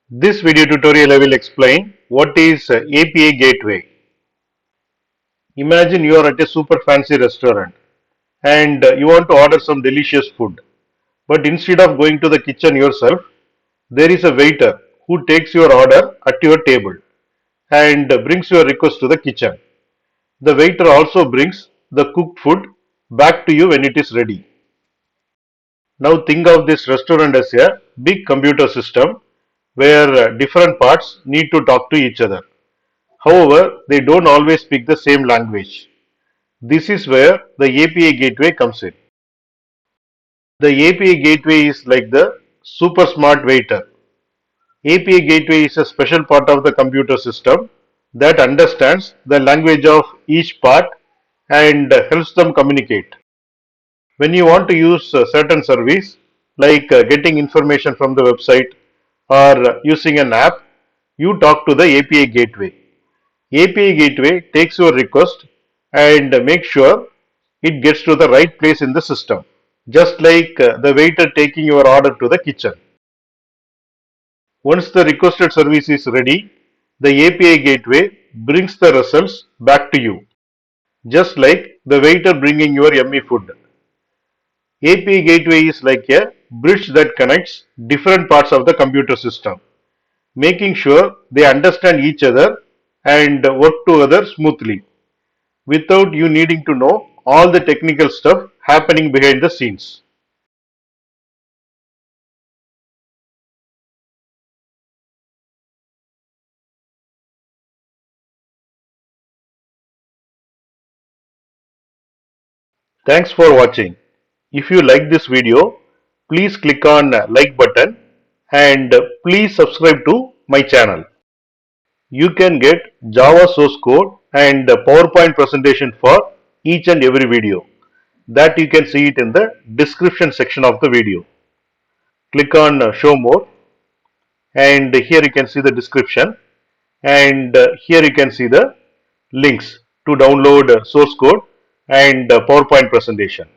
This video tutorial I will explain what is API gateway. Imagine you are at a super fancy restaurant and you want to order some delicious food. But instead of going to the kitchen yourself, there is a waiter who takes your order at your table and brings your request to the kitchen. The waiter also brings the cooked food back to you when it is ready. Now think of this restaurant as a big computer system where different parts need to talk to each other. However, they don't always speak the same language. This is where the API gateway comes in. The API gateway is like the super smart waiter. API gateway is a special part of the computer system that understands the language of each part and helps them communicate. When you want to use a certain service like getting information from the website or using an app, you talk to the API gateway. API gateway takes your request and makes sure it gets to the right place in the system, just like the waiter taking your order to the kitchen. Once the requested service is ready, the API gateway brings the results back to you, just like the waiter bringing your yummy food. API gateway is like a bridge that connects different parts of the computer system, making sure they understand each other and work together smoothly without you needing to know all the technical stuff happening behind the scenes. Thanks for watching. If you like this video, please click on like button and please subscribe to my channel. You can get Java source code and PowerPoint presentation for each and every video. That you can see it in the description section of the video. Click on show more and here you can see the description and here you can see the links to download source code and PowerPoint presentation.